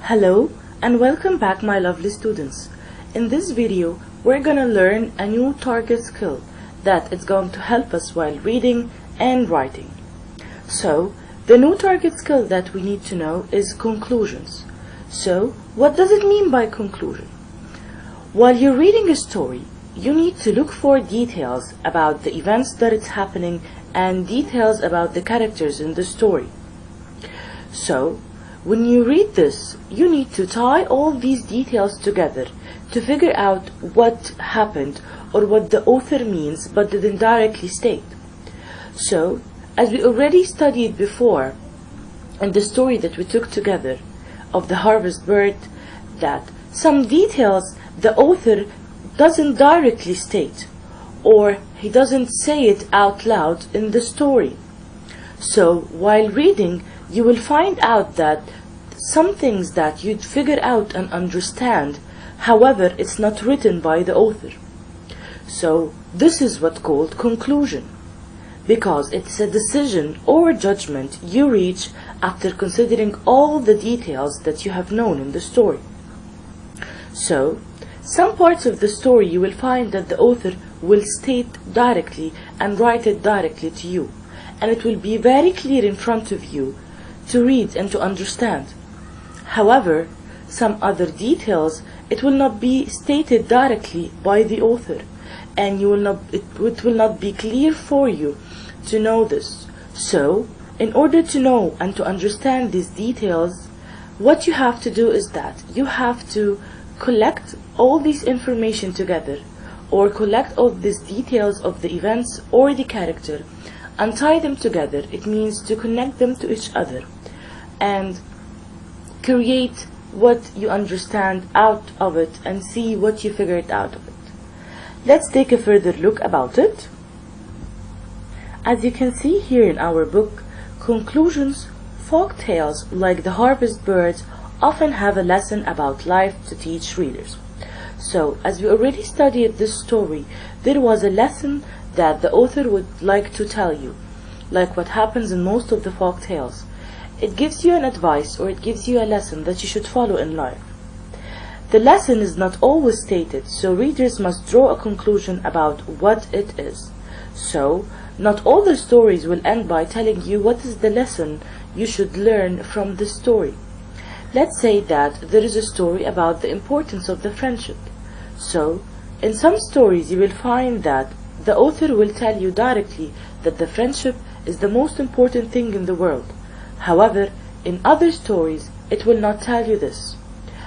Hello and welcome back, my lovely students. In this video we're gonna learn a new target skill that is going to help us while reading and writing. So the new target skill that we need to know is conclusions. So what does it mean by conclusion? While you're reading a story, you need to look for details about the events that it's happening and details about the characters in the story. So when you read this, you need to tie all these details together to figure out what happened or what the author means but didn't directly state. So, as we already studied before in the story that we took together of the harvest bird, that some details the author doesn't directly state or he doesn't say it out loud in the story. So, while reading, you will find out that some things that you'd figure out and understand, however, it's not written by the author. So this is what's called conclusion, because it's a decision or judgment you reach after considering all the details that you have known in the story. So some parts of the story you will find that the author will state directly and write it directly to you, and it will be very clear in front of you to read and to understand. However, some other details, it will not be stated directly by the author, and it will not be clear for you to know this. So, in order to know and to understand these details, what you have to do is that you have to collect all this information together, or collect all these details of the events or the character and tie them together. It means to connect them to each other and create what you understand out of it and see what you figured out of it. Let's take a further look about it. As you can see here in our book, conclusions, folk tales like the harvest birds often have a lesson about life to teach readers. So, as we already studied this story, there was a lesson that the author would like to tell you, like what happens in most of the folk tales. It gives you an advice or it gives you a lesson that you should follow in life. The lesson is not always stated, so readers must draw a conclusion about what it is. So, not all the stories will end by telling you what is the lesson you should learn from the story. Let's say that there is a story about the importance of the friendship. So, in some stories you will find that the author will tell you directly that the friendship is the most important thing in the world. However, in other stories, it will not tell you this.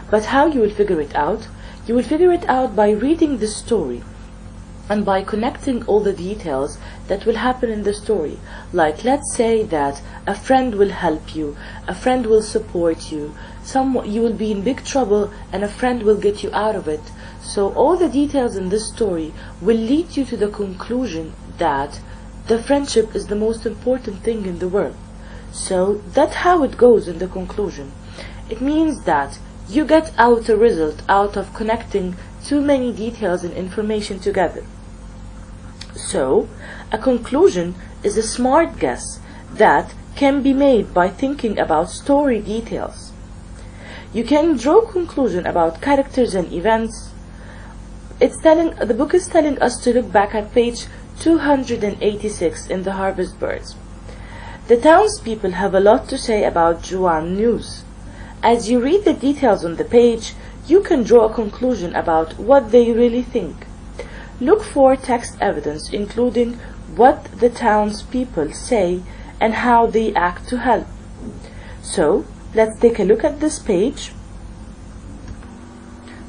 But how you will figure it out? You will figure it out by reading the story and by connecting all the details that will happen in the story. Like, let's say that a friend will help you, a friend will support you, you will be in big trouble and a friend will get you out of it. So all the details in this story will lead you to the conclusion that the friendship is the most important thing in the world. So that's how it goes in the conclusion. It means that you get out a result out of connecting too many details and information together. So a conclusion is a smart guess that can be made by thinking about story details. You can draw a conclusion about characters and events. The book is telling us to look back at page 286 in the harvest birds. The townspeople have a lot to say about Juan news. As you read the details on the page, you can draw a conclusion about what they really think. Look for text evidence including what the townspeople say and how they act to help. So, let's take a look at this page.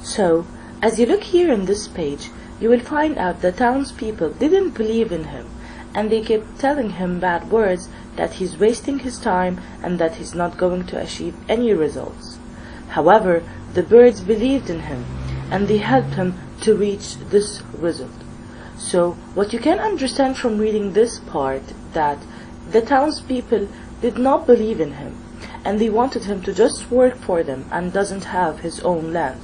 So, as you look here in this page, you will find out the townspeople didn't believe in him, and they kept telling him bad words, that he's wasting his time and that he's not going to achieve any results. However, the birds believed in him and they helped him to reach this result. So what you can understand from reading this part, that the townspeople did not believe in him and they wanted him to just work for them and doesn't have his own land.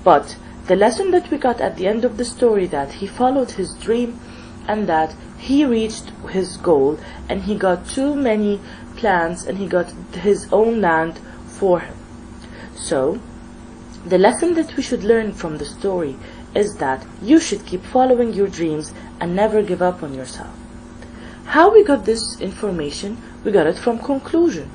But the lesson that we got at the end of the story, that he followed his dream and that he reached his goal and he got too many plants and he got his own land for him. So, the lesson that we should learn from the story is that you should keep following your dreams and never give up on yourself. How we got this information? We got it from conclusion.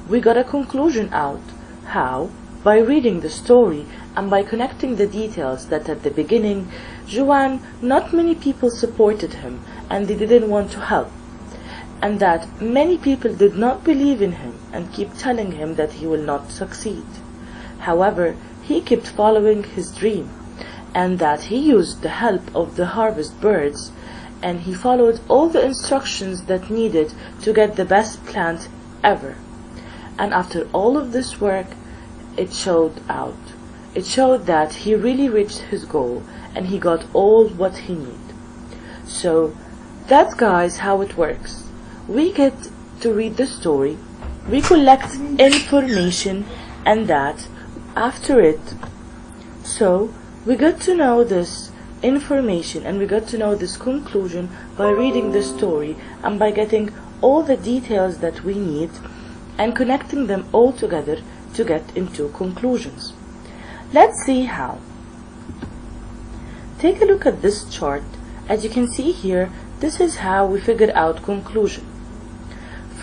We got a conclusion out. How? By reading the story and by connecting the details that at the beginning, Juan, not many people supported him and they didn't want to help. And that many people did not believe in him and keep telling him that he will not succeed. However, he kept following his dream, and that he used the help of the harvest birds, and he followed all the instructions that needed to get the best plant ever. And after all of this work, it showed out. It showed that he really reached his goal and he got all what he needed. So that's, guys, how it works. We get to read the story, we collect information, and that after it, so we got to know this information and we got to know this conclusion by reading the story and by getting all the details that we need and connecting them all together to get into conclusions. Let's see how. Take a look at this chart. As you can see here, this is how we figured out conclusion.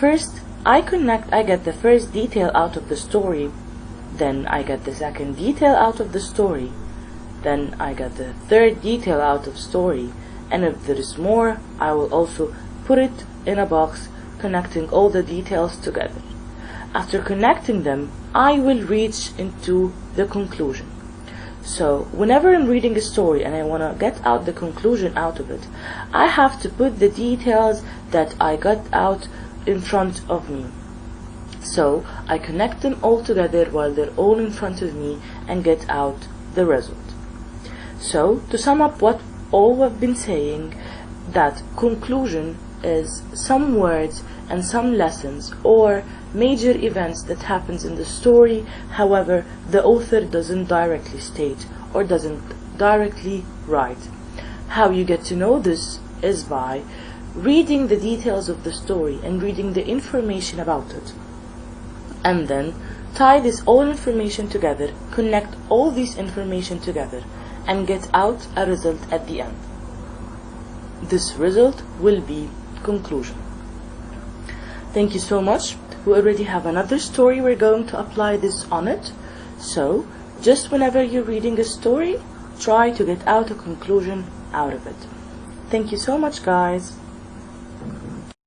First, I get the first detail out of the story, then I get the second detail out of the story, then I get the third detail out of story, and if there is more, I will also put it in a box connecting all the details together. After connecting them, I will reach into the conclusion. So whenever I'm reading a story and I want to get out the conclusion out of it, I have to put the details that I got out in front of me. So I connect them all together while they're all in front of me and get out the result. So to sum up what all I've been saying, that conclusion is some words and some lessons or major events that happens in the story, however the author doesn't directly state or doesn't directly write. How you get to know this is by reading the details of the story and reading the information about it, and then tie this all information together, connect all this information together, and get out a result at the end. This result will be conclusion. Thank you so much. We already have another story. We're going to apply this on it. So just whenever you're reading a story, try to get out a conclusion out of it. Thank you so much, guys.